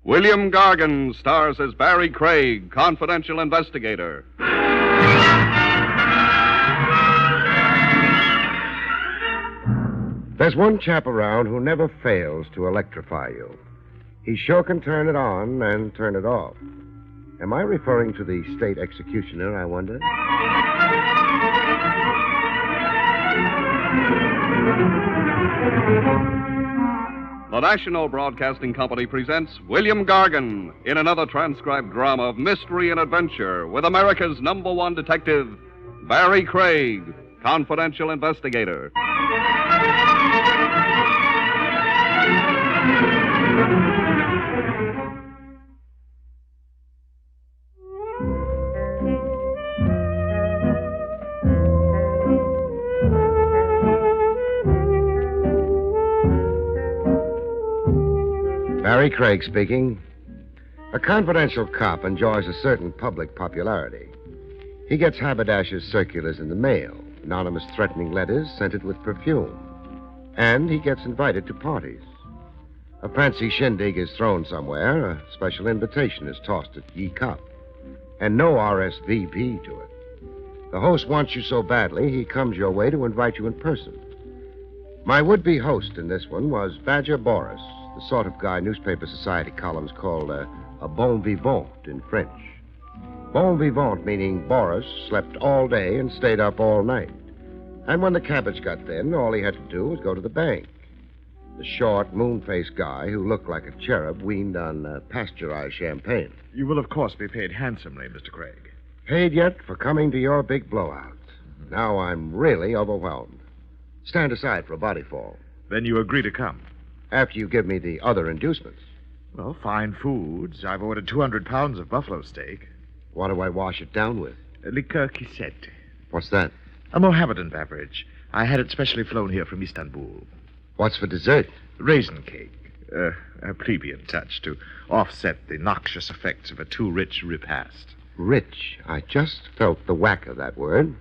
William Gargan stars as Barrie Craig, confidential investigator. There's one chap around who never fails to electrify you. He sure can turn it on and turn it off. Am I referring to the state executioner, I wonder? The National Broadcasting Company presents William Gargan in another transcribed drama of mystery and adventure with America's #1 detective, Barrie Craig, confidential investigator. Barrie Craig speaking. A confidential cop enjoys a certain public popularity. He gets haberdashers' circulars in the mail, anonymous threatening letters scented with perfume, and he gets invited to parties. A fancy shindig is thrown somewhere, a special invitation is tossed at ye cop, and no RSVP to it. The host wants you so badly, he comes your way to invite you in person. My would-be host in this one was Badger Boris, the sort of guy newspaper society columns called a bon vivant in French. Bon vivant meaning Boris slept all day and stayed up all night. And when the cabbage got thin, all he had to do was go to the bank. The short, moon-faced guy who looked like a cherub weaned on pasteurized champagne. You will, of course, be paid handsomely, Mr. Craig. Paid yet for coming to your big blowout. Now I'm really overwhelmed. Stand aside for a body fall. Then you agree to come? After you give me the other inducements. Well, fine foods. I've ordered 200 pounds of buffalo steak. What do I wash it down with? Liqueur Kisette. What's that? A Mohammedan beverage. I had it specially flown here from Istanbul. What's for dessert? Raisin cake. A plebeian touch to offset the noxious effects of a too rich repast. Rich. I just felt the whack of that word.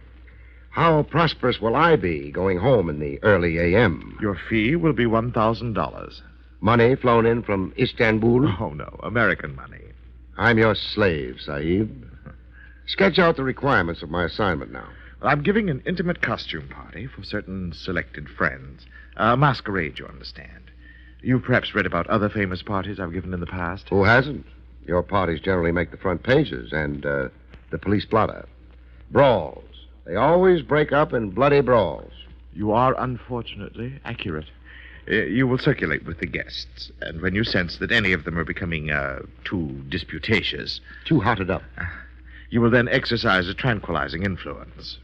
How prosperous will I be going home in the early a.m.? Your fee will be $1,000. Money flown in from Istanbul? Oh, no. American money. I'm your slave, Sahib. Sketch out the requirements of my assignment now. Well, I'm giving an intimate costume party for certain selected friends. A masquerade, you understand. You've perhaps read about other famous parties I've given in the past. Who hasn't? Your parties generally make the front pages and the police blotter. Brawls. They always break up in bloody brawls. You are unfortunately accurate. You will circulate with the guests, and when you sense that any of them are becoming too disputatious... Too hotted up. You will then exercise a tranquilizing influence.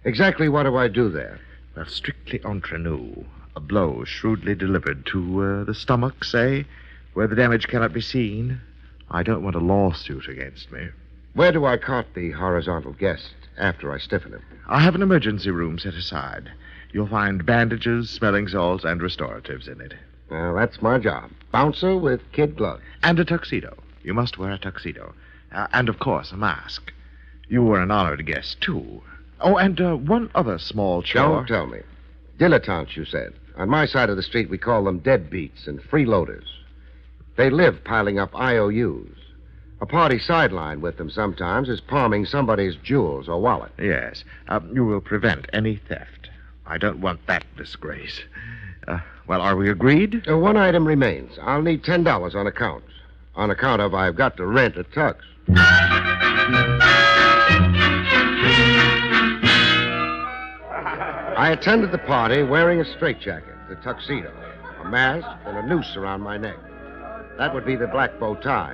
Exactly what do I do there? Well, strictly entre nous. A blow shrewdly delivered to the stomach, say, where the damage cannot be seen. I don't want a lawsuit against me. Where do I cart the horizontal guest after I stiffen him? I have an emergency room set aside. You'll find bandages, smelling salts, and restoratives in it. Well, that's my job. Bouncer with kid gloves. And a tuxedo. You must wear a tuxedo. And, of course, a mask. You were an honored guest, too. Oh, and one other small chore. Don't tell me. Dilettantes, you said. On my side of the street, we call them deadbeats and freeloaders. They live piling up IOUs. A party sideline with them sometimes is palming somebody's jewels or wallet. Yes. You will prevent any theft. I don't want that disgrace. Well, are we agreed? One item remains. I'll need $10 on account. On account of I've got to rent a tux. I attended the party wearing a straitjacket, a tuxedo, a mask, and a noose around my neck. That would be the black bow tie.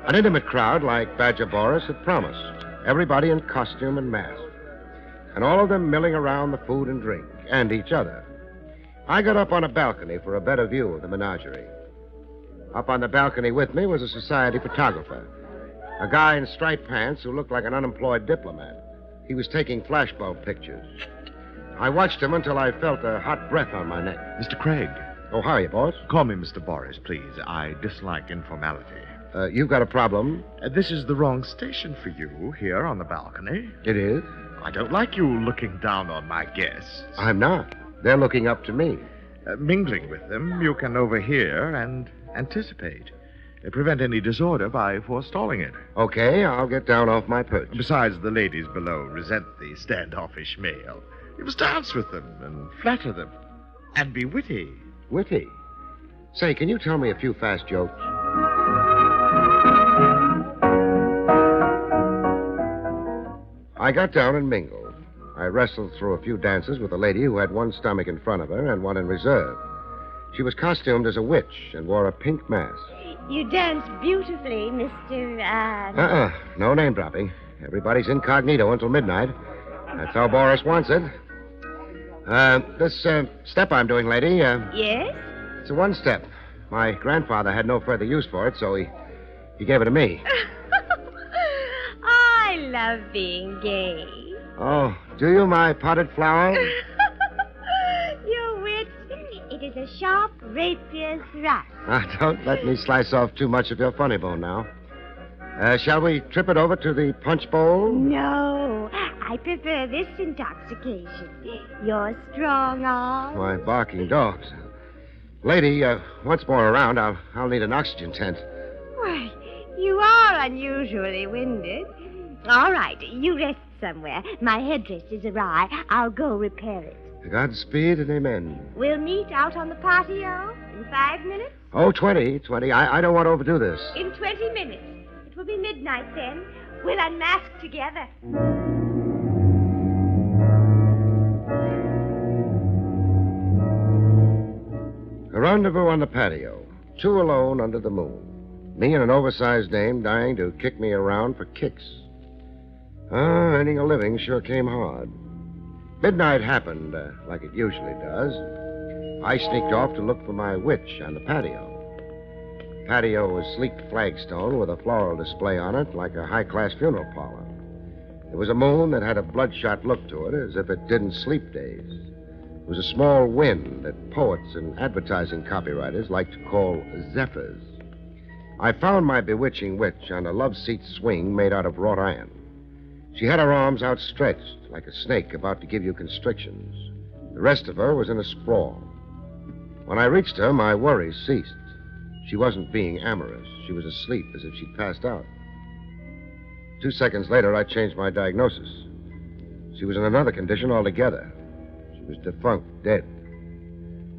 An intimate crowd like Badger Boris had promised. Everybody in costume and mask. And all of them milling around the food and drink, and each other. I got up on a balcony for a better view of the menagerie. Up on the balcony with me was a society photographer. A guy in striped pants who looked like an unemployed diplomat. He was taking flashbulb pictures. I watched him until I felt a hot breath on my neck. Mr. Craig. Oh, how are you, boss? Call me Mr. Boris, please. I dislike informality. You've got a problem? This is the wrong station for you, here on the balcony. It is? I don't like you looking down on my guests. I'm not. They're looking up to me. Mingling with them, you can overhear and anticipate. Prevent any disorder by forestalling it. Okay, I'll get down off my perch. Besides, the ladies below resent the standoffish male. You must dance with them and flatter them and be witty. Witty? Say, can you tell me a few fast jokes? I got down and mingled. I wrestled through a few dances with a lady who had one stomach in front of her and one in reserve. She was costumed as a witch and wore a pink mask. You dance beautifully, Mr. No name dropping. Everybody's incognito until midnight. That's how Boris wants it. This step I'm doing, lady, Yes? it's a one-step. My grandfather had no further use for it, so he gave it to me. I love being gay. Oh, do you, my potted flower? Your wit, it is a sharp rapier's thrust. Don't let me slice off too much of your funny bone now. Shall we trip it over to the punch bowl? No, I prefer this intoxication. Your strong arm. My barking dogs. Lady, once more around, I'll need an oxygen tent. Why, you are unusually winded. All right, you rest somewhere. My headdress is awry. I'll go repair it. Godspeed and amen. We'll meet out on the patio in 5 minutes. Oh, 20. I don't want to overdo this. In 20 minutes. It will be midnight then. We'll unmask together. A rendezvous on the patio. 2 alone under the moon. Me and an oversized dame dying to kick me around for kicks. Earning a living sure came hard. Midnight happened, like it usually does. I sneaked off to look for my witch on the patio. The patio was sleek flagstone with a floral display on it like a high-class funeral parlor. There was a moon that had a bloodshot look to it, as if it didn't sleep days. There was a small wind that poets and advertising copywriters like to call zephyrs. I found my bewitching witch on a love-seat swing made out of wrought iron. She had her arms outstretched, like a snake about to give you constrictions. The rest of her was in a sprawl. When I reached her, my worries ceased. She wasn't being amorous. She was asleep, as if she'd passed out. 2 seconds later, I changed my diagnosis. She was in another condition altogether. She was defunct, dead.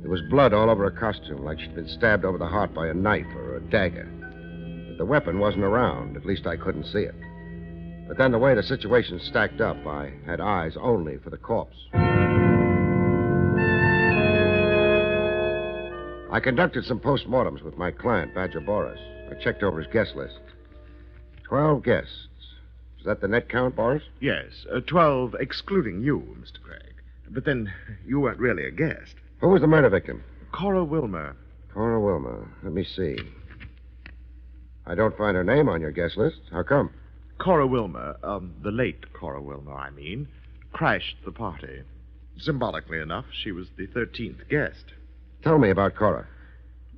There was blood all over her costume, like she'd been stabbed over the heart by a knife or a dagger. But the weapon wasn't around. At least I couldn't see it. But then the way the situation stacked up, I had eyes only for the corpse. I conducted some postmortems with my client, Badger Boris. I checked over his guest list. 12 guests. Is that the net count, Boris? Yes, 12 excluding you, Mr. Craig. But then you weren't really a guest. Who was the murder victim? Cora Wilmer. Cora Wilmer. Let me see. I don't find her name on your guest list. How come? Cora Wilmer, the late Cora Wilmer, I mean, crashed the party. Symbolically enough, she was the 13th guest. Tell me about Cora.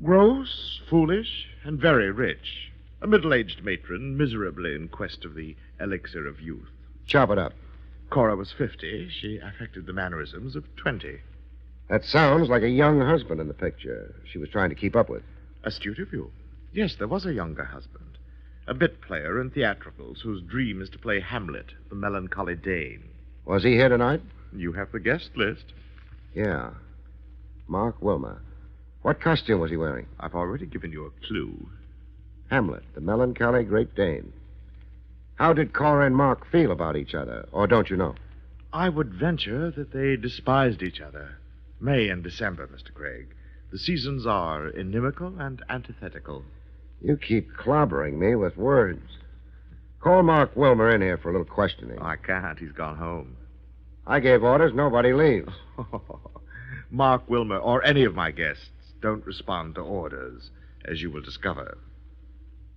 Gross, foolish, and very rich. A middle-aged matron, miserably in quest of the elixir of youth. Chop it up. Cora was 50. She affected the mannerisms of 20. That sounds like a young husband in the picture she was trying to keep up with. Astute of you. Yes, there was a younger husband. A bit player in theatricals whose dream is to play Hamlet, the melancholy Dane. Was he here tonight? You have the guest list. Yeah. Mark Wilmer. What costume was he wearing? I've already given you a clue. Hamlet, the melancholy Great Dane. How did Cora and Mark feel about each other, or don't you know? I would venture that they despised each other. May and December, Mr. Craig. The seasons are inimical and antithetical. You keep clobbering me with words. Call Mark Wilmer in here for a little questioning. I can't. He's gone home. I gave orders. Nobody leaves. Mark Wilmer or any of my guests don't respond to orders, as you will discover.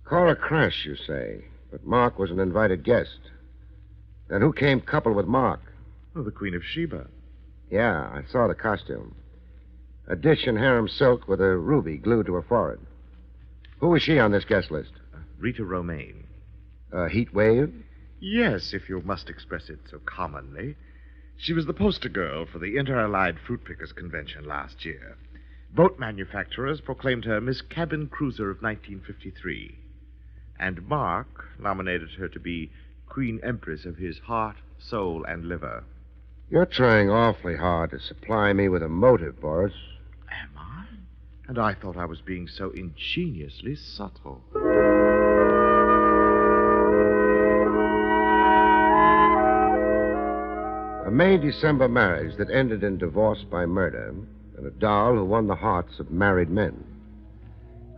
Cora crashed, you say, but Mark was an invited guest. Then who came coupled with Mark? Oh, the Queen of Sheba. Yeah, I saw the costume. A dish in harem silk with a ruby glued to her forehead. Who was she on this guest list? Rita Romaine. A heat wave? Yes, if you must express it so commonly. She was the poster girl for the Inter-Allied Fruit Pickers Convention last year. Boat manufacturers proclaimed her Miss Cabin Cruiser of 1953. And Mark nominated her to be Queen Empress of his heart, soul, and liver. You're trying awfully hard to supply me with a motive, Boris. Am I? And I thought I was being so ingeniously subtle. A May-December marriage that ended in divorce by murder, and a doll who won the hearts of married men.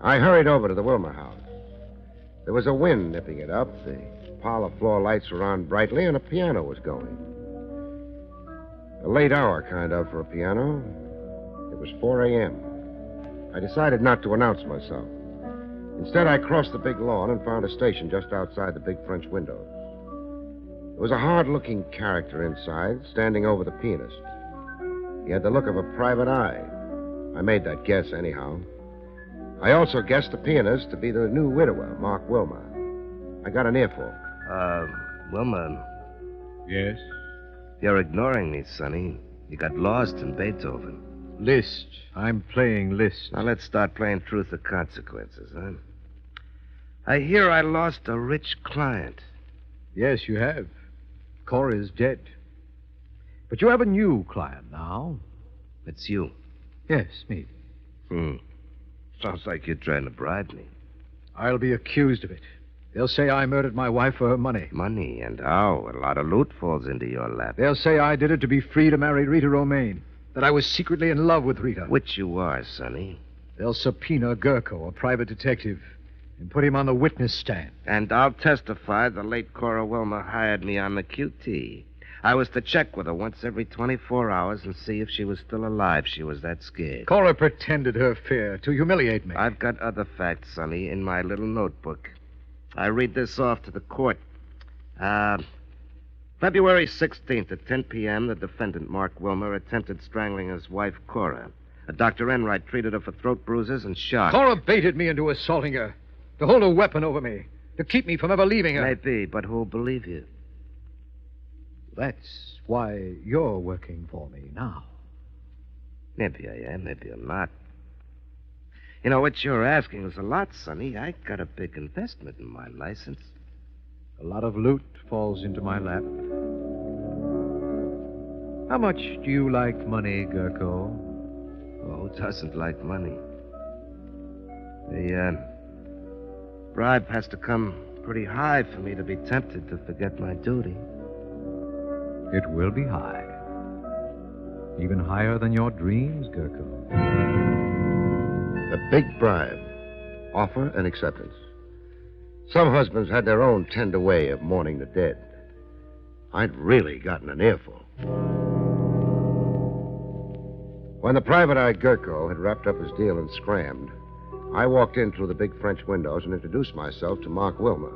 I hurried over to the Wilmer house. There was a wind nipping it up, the parlor floor lights were on brightly, and a piano was going. A late hour, kind of, for a piano. It was 4 a.m. I decided not to announce myself. Instead, I crossed the big lawn and found a station just outside the big French windows. There was a hard-looking character inside, standing over the pianist. He had the look of a private eye. I made that guess, anyhow. I also guessed the pianist to be the new widower, Mark Wilmer. I got an earful. Wilmer. Yes? You're ignoring me, Sonny. You got lost in Beethoven. Liszt. I'm playing Liszt. Now let's start playing truth or consequences, huh? I hear I lost a rich client. Yes, you have. Cora is dead. But you have a new client now. It's you. Yes, me. Sounds like you're trying to bribe me. I'll be accused of it. They'll say I murdered my wife for her money. Money, and how? A lot of loot falls into your lap. They'll say I did it to be free to marry Rita Romaine. That I was secretly in love with Rita. Which you are, Sonny. They'll subpoena Gurko, a private detective, and put him on the witness stand. And I'll testify the late Cora Wilmer hired me on the QT. I was to check with her once every 24 hours and see if she was still alive. She was that scared. Cora pretended her fear to humiliate me. I've got other facts, Sonny, in my little notebook. I read this off to the court. February 16th at 10 p.m., the defendant, Mark Wilmer, attempted strangling his wife, Cora. Dr. Enright treated her for throat bruises and shot. Cora baited me into assaulting her, to hold a weapon over me, to keep me from ever leaving her. Maybe, but who'll believe you? That's why you're working for me now. Maybe I am, maybe I'm not. You know, what you're asking is a lot, Sonny. I got a big investment in my license. A lot of loot falls into my lap. How much do you like money, Gurko? Oh, who doesn't like money? The bribe has to come pretty high for me to be tempted to forget my duty. It will be high. Even higher than your dreams, Gurko. A big bribe. Offer and acceptance. Some husbands had their own tender way of mourning the dead. I'd really gotten an earful. When the private eye Gurko had wrapped up his deal and scrammed, I walked in through the big French windows and introduced myself to Mark Wilmer.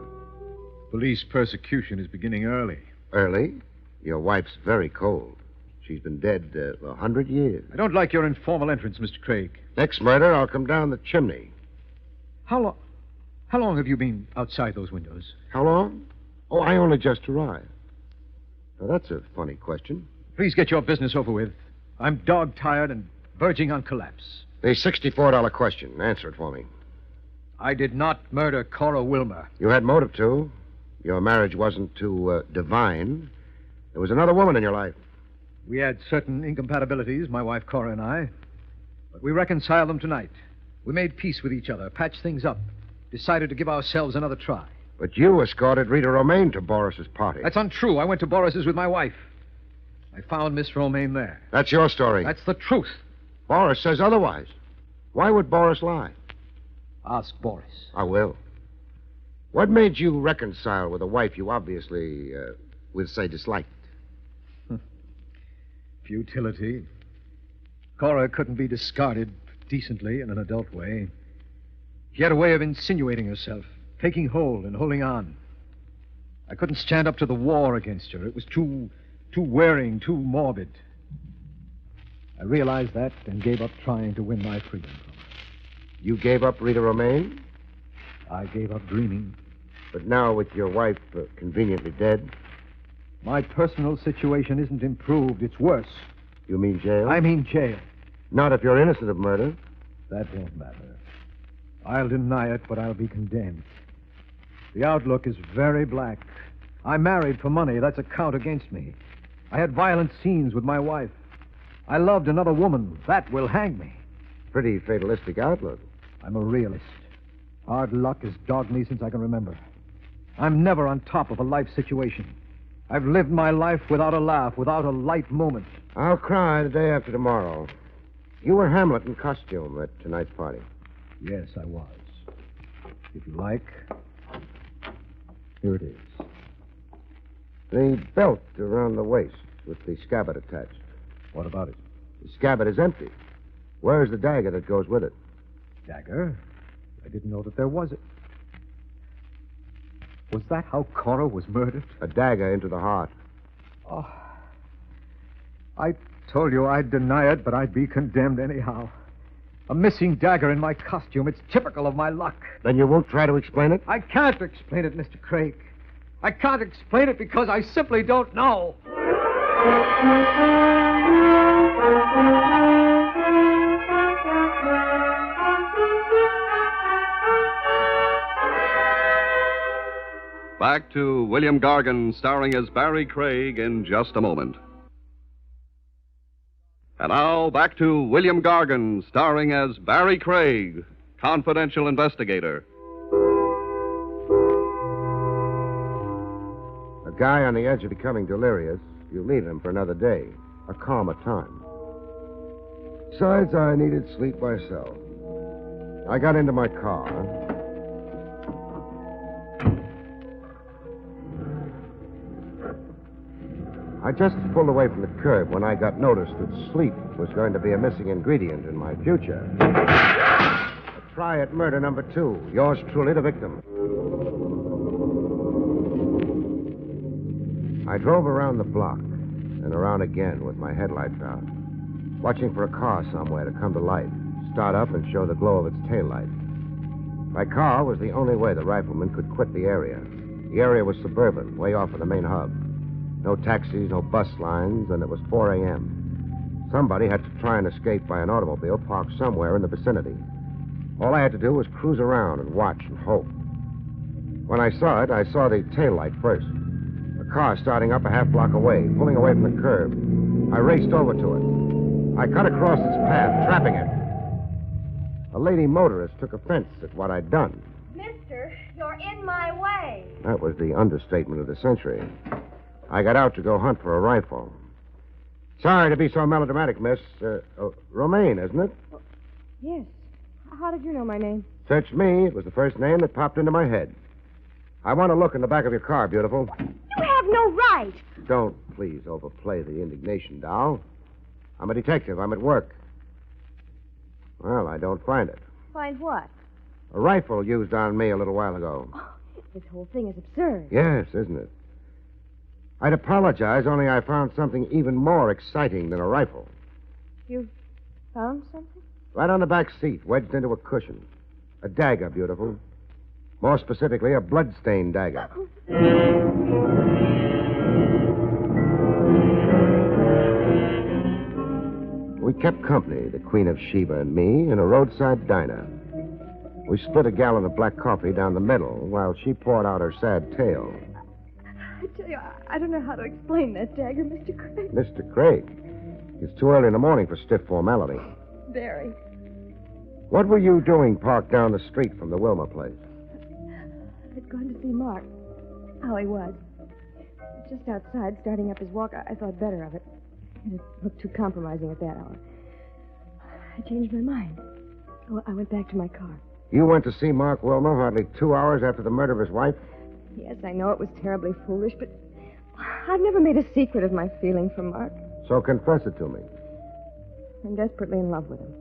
Police persecution is beginning early. Early? Your wife's very cold. She's been dead 100 years. I don't like your informal entrance, Mr. Craig. Next murder, I'll come down the chimney. How long have you been outside those windows? How long? Oh, I only just arrived. Now, that's a funny question. Please get your business over with. I'm dog-tired and verging on collapse. The $64 question. Answer it for me. I did not murder Cora Wilmer. You had motive to. Your marriage wasn't too divine. There was another woman in your life. We had certain incompatibilities, my wife Cora and I. But we reconciled them tonight. We made peace with each other, patched things up, decided to give ourselves another try. But you escorted Rita Romaine to Boris's party. That's untrue. I went to Boris's with my wife. I found Miss Romaine there. That's your story. That's the truth. Boris says otherwise. Why would Boris lie? Ask Boris. I will. What made you reconcile with a wife you obviously, would say, disliked? Futility. Cora couldn't be discarded decently in an adult way. She had a way of insinuating herself, taking hold and holding on. I couldn't stand up to the war against her. It was too wearing, too morbid. I realized that and gave up trying to win my freedom from her. You gave up Rita Romaine? I gave up dreaming. But now, with your wife conveniently dead? My personal situation isn't improved. It's worse. You mean jail? I mean jail. Not if you're innocent of murder. That won't matter. I'll deny it, but I'll be condemned. The outlook is very black. I married for money. That's a count against me. I had violent scenes with my wife. I loved another woman. That will hang me. Pretty fatalistic outlook. I'm a realist. Hard luck has dogged me since I can remember. I'm never on top of a life situation. I've lived my life without a laugh, without a light moment. I'll cry the day after tomorrow. You were Hamlet in costume at tonight's party. Yes, I was. If you like, here it is. The belt around the waist with the scabbard attached. What about it? The scabbard is empty. Where's the dagger that goes with it? Dagger? I didn't know that there was it. Was that how Cora was murdered? A dagger into the heart. Oh. I told you I'd deny it, but I'd be condemned anyhow. A missing dagger in my costume. It's typical of my luck. Then you won't try to explain it? I can't explain it, Mr. Craig. I can't explain it because I simply don't know. Back to William Gargan, starring as Barrie Craig, in just a moment. And now, back to William Gargan, starring as Barrie Craig, confidential investigator. A guy on the edge of becoming delirious, you leave him for another day, a calmer time. Besides, I needed sleep myself. I got into my car. I just pulled away from the curb when I got notice that sleep was going to be a missing ingredient in my future. A try at murder number 2. Yours truly, the victim. I drove around the block and around again with my headlights out, watching for a car somewhere to come to light, start up and show the glow of its taillight. My car was the only way the rifleman could quit the area. The area was suburban, way off of the main hub. No taxis, no bus lines, and it was 4 a.m. Somebody had to try and escape by an automobile parked somewhere in the vicinity. All I had to do was cruise around and watch and hope. When I saw it, I saw the taillight first. A car starting up a half block away, pulling away from the curb. I raced over to it. I cut across its path, trapping it. A lady motorist took offense at what I'd done. Mister, you're in my way. That was the understatement of the century. I got out to go hunt for a rifle. Sorry to be so melodramatic, miss. Romaine, isn't it? Yes. How did you know my name? Search me. It was the first name that popped into my head. I want to look in the back of your car, beautiful. You have no right. Don't please overplay the indignation, doll. I'm a detective. I'm at work. Well, I don't find it. Find what? A rifle used on me a little while ago. Oh, this whole thing is absurd. Yes, isn't it? I'd apologize, only I found something even more exciting than a rifle. You found something? Right on the back seat, wedged into a cushion. A dagger, beautiful. More specifically, a blood-stained dagger. We kept company, the Queen of Sheba and me, in a roadside diner. We split a gallon of black coffee down the middle while she poured out her sad tale. I tell you, I don't know how to explain that dagger, Mr. Craig. Mr. Craig? It's too early in the morning for stiff formality. Barrie. What were you doing parked down the street from the Wilmer place? I'd gone to see Mark. How he was. Just outside, starting up his walk, I thought better of it. It looked too compromising at that hour. I changed my mind. Oh, I went back to my car. You went to see Mark Wilmer hardly 2 hours after the murder of his wife? Yes, I know it was terribly foolish, but I've never made a secret of my feeling for Mark. So confess it to me. I'm desperately in love with him.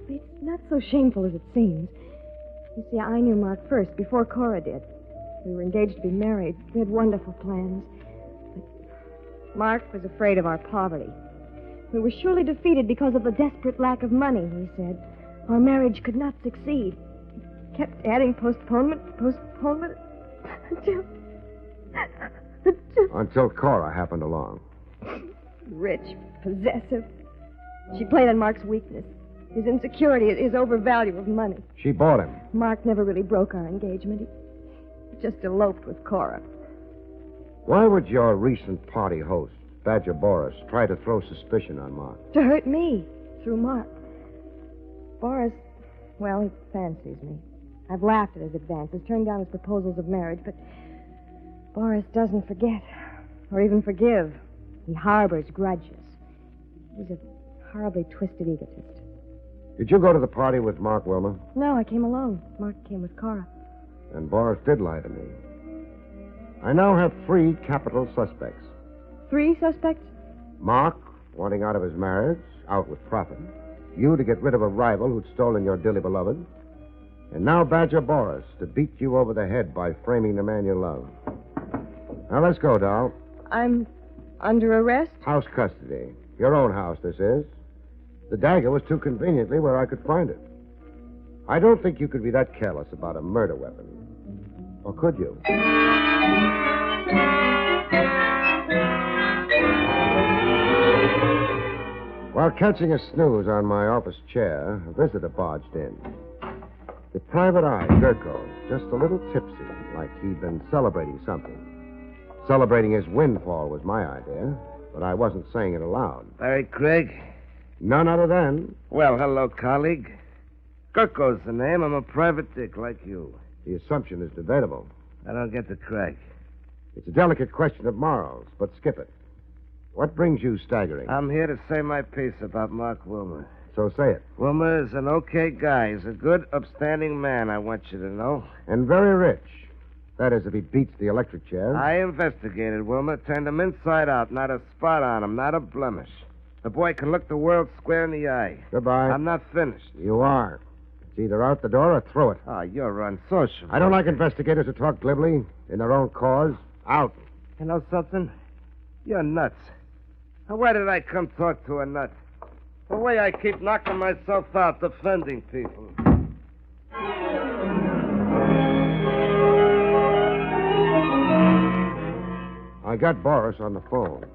It's not so shameful as it seems. You see, I knew Mark first, before Cora did. We were engaged to be married. We had wonderful plans. But Mark was afraid of our poverty. We were surely defeated because of the desperate lack of money, he said. Our marriage could not succeed. He kept adding postponement to postponement Until Cora happened along. Rich, possessive. She played on Mark's weakness. his insecurity, his overvalue of money. She bought him. Mark never really broke our engagement. He just eloped with Cora. Why would your recent party host, Badger Boris, try to throw suspicion on Mark? To hurt me, through Mark. Boris, well, he fancies me. I've laughed at his advances, turned down his proposals of marriage, but Boris doesn't forget or even forgive. He harbors grudges. He's a horribly twisted egotist. Did you go to the party with Mark Wilmer? No, I came alone. Mark came with Cora. And Boris did lie to me. I now have 3 capital suspects. 3 suspects? Mark, wanting out of his marriage, out with profit. You to get rid of a rival who'd stolen your dearly beloved. And now Badger Boris to beat you over the head by framing the man you love. Now, let's go, doll. I'm under arrest? House custody. Your own house, this is. The dagger was too conveniently where I could find it. I don't think you could be that careless about a murder weapon. Or could you? While catching a snooze on my office chair, a visitor barged in. The private eye, Gurko, just a little tipsy, like he'd been celebrating something. Celebrating his windfall was my idea, but I wasn't saying it aloud. Barrie Craig? None other than... Well, hello, colleague. Gurko's the name. I'm a private dick like you. The assumption is debatable. I don't get the Craig. It's a delicate question of morals, but skip it. What brings you staggering? I'm here to say my piece about Mark Wilmer. So say it. Wilmer is an okay guy. He's a good, upstanding man, I want you to know. And very rich. That is, if he beats the electric chair. I investigated Wilmer, turned him inside out. Not a spot on him, not a blemish. The boy can look the world square in the eye. Goodbye. I'm not finished. You are. It's either out the door or through it. Oh, you're unsociable. I don't like investigators who talk glibly in their own cause. Out. You know something? You're nuts. Now, why did I come talk to a nut? The way I keep knocking myself out defending people. I got Boris on the phone.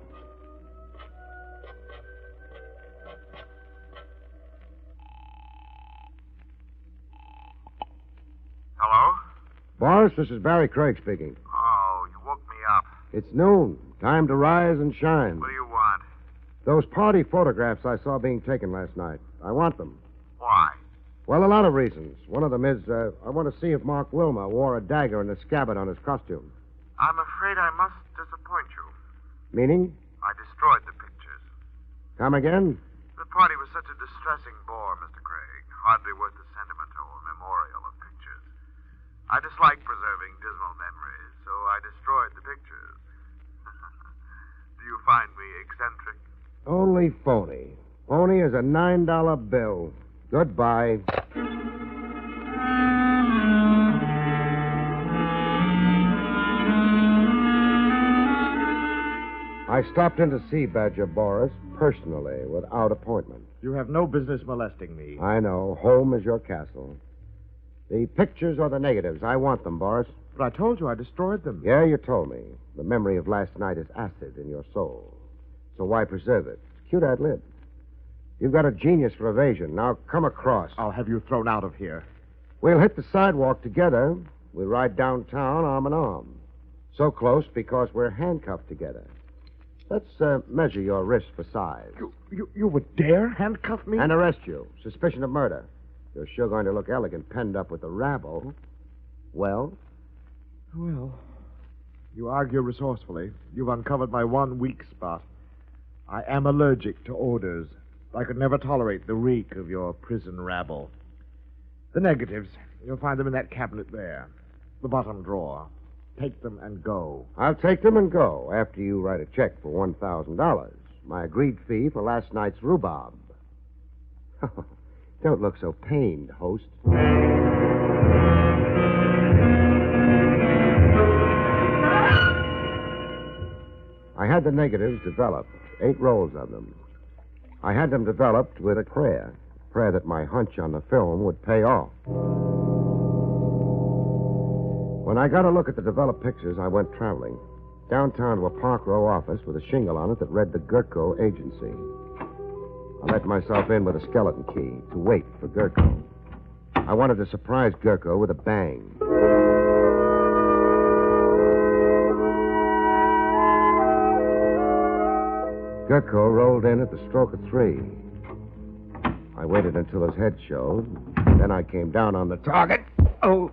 Hello? Boris, this is Barrie Craig speaking. Oh, you woke me up. It's noon. Time to rise and shine. What do you want? Those party photographs I saw being taken last night. I want them. Why? Well, a lot of reasons. One of them is I want to see if Mark Wilmer wore a dagger in a scabbard on his costume. I'm afraid I must disappoint you. Meaning? I destroyed the pictures. Come again? The party was such a distressing bore, Mr. Craig. Hardly worth the sentiment or memorial of pictures. I dislike preserving dismal memories, so I destroyed the pictures. Do you find me eccentric? Only phony. Phony as a $9 bill. Goodbye. I stopped in to see Badger Boris personally, without appointment. You have no business molesting me. I know. Home is your castle. The pictures or the negatives, I want them, Boris. But I told you I destroyed them. Yeah, you told me. The memory of last night is acid in your soul. So why preserve it? Cute ad lib. You've got a genius for evasion. Now come across. I'll have you thrown out of here. We'll hit the sidewalk together. We'll ride downtown arm in arm. So close because we're handcuffed together. Let's measure your wrist for size. You would dare handcuff me? And arrest you. Suspicion of murder. You're sure going to look elegant penned up with the rabble. Well? Well, you argue resourcefully. You've uncovered my one weak spot. I am allergic to odors. I could never tolerate the reek of your prison rabble. The negatives, you'll find them in that cabinet there. The bottom drawer. Take them and go. I'll take them and go after you write a check for $1,000. My agreed fee for last night's rhubarb. Don't look so pained, host. I had the negatives developed, 8 rolls of them. I had them developed with a prayer that my hunch on the film would pay off. When I got a look at the developed pictures, I went traveling. Downtown to a Park Row office with a shingle on it that read the Gurko Agency. I let myself in with a skeleton key to wait for Gurko. I wanted to surprise Gurko with a bang. Gurko rolled in at the stroke of 3. I waited until his head showed. Then I came down on the target. Oh!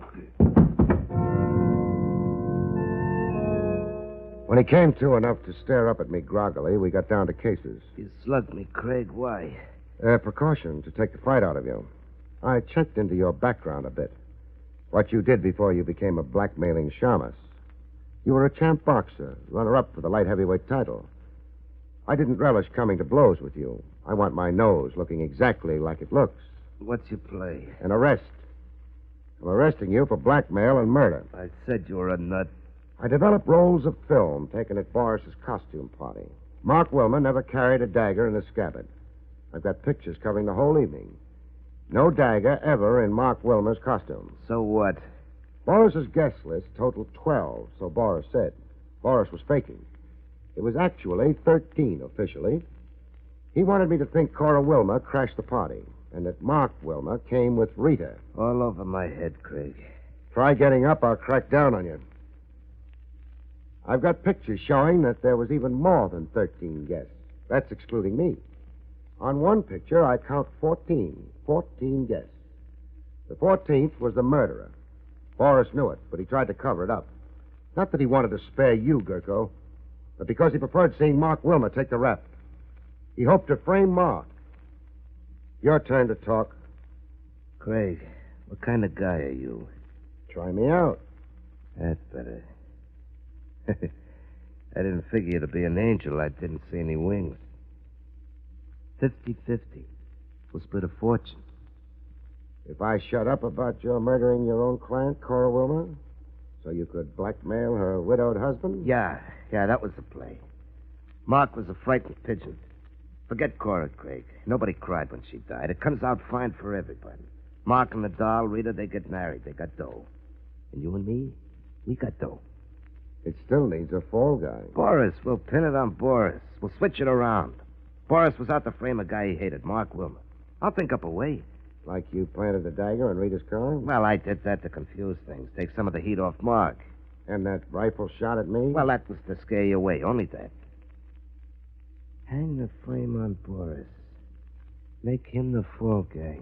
When he came to enough to stare up at me groggily, we got down to cases. You slugged me, Craig. Why? Precaution to take the fright out of you. I checked into your background a bit. What you did before you became a blackmailing shamus. You were a champ boxer, runner-up for the light heavyweight title. I didn't relish coming to blows with you. I want my nose looking exactly like it looks. What's your play? An arrest. I'm arresting you for blackmail and murder. I said you were a nut. I developed rolls of film taken at Boris's costume party. Mark Wilmer never carried a dagger in a scabbard. I've got pictures covering the whole evening. No dagger ever in Mark Wilmer's costume. So what? Boris's guest list totaled 12, so Boris said. Boris was faking. It was actually 13 officially. He wanted me to think Cora Wilmer crashed the party and that Mark Wilmer came with Rita. All over my head, Craig. Try getting up, I'll crack down on you. I've got pictures showing that there was even more than 13 guests. That's excluding me. On one picture, I count 14. 14 guests. The 14th was the murderer. Boris knew it, but he tried to cover it up. Not that he wanted to spare you, Gurko, but because he preferred seeing Mark Wilmer take the rap. He hoped to frame Mark. Your turn to talk. Craig, what kind of guy are you? Try me out. That's better. I didn't figure you to be an angel. I didn't see any wings. 50-50. We'll split a fortune. If I shut up about your murdering your own client, Cora Wilmer, so you could blackmail her widowed husband? Yeah, that was the play. Mark was a frightened pigeon. Forget Cora, Craig. Nobody cried when she died. It comes out fine for everybody. Mark and the doll, Rita, they get married. They got dough. And you and me, we got dough. It still needs a fall guy. Boris. We'll pin it on Boris. We'll switch it around. Boris was out to frame a guy he hated, Mark Wilmer. I'll think up a way. Like you planted the dagger in Rita's car? Well, I did that to confuse things. Take some of the heat off Mark. And that rifle shot at me? Well, that was to scare you away. Only that. Hang the frame on Boris. Make him the fall guy.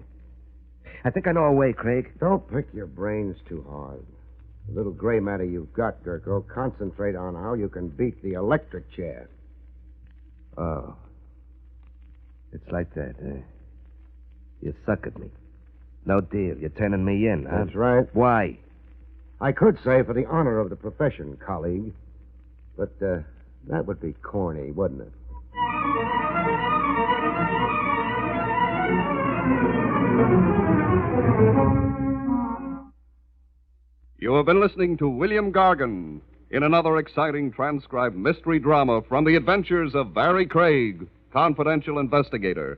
I think I know a way, Craig. Don't pick your brains too hard. The little gray matter you've got, Gurko, concentrate on how you can beat the electric chair. Oh. It's like that, eh? You suck at me. No deal. You're turning me in, huh? That's right. Why? I could say for the honor of the profession, colleague. But that would be corny, wouldn't it? You have been listening to William Gargan in another exciting transcribed mystery drama from the adventures of Barrie Craig, confidential investigator.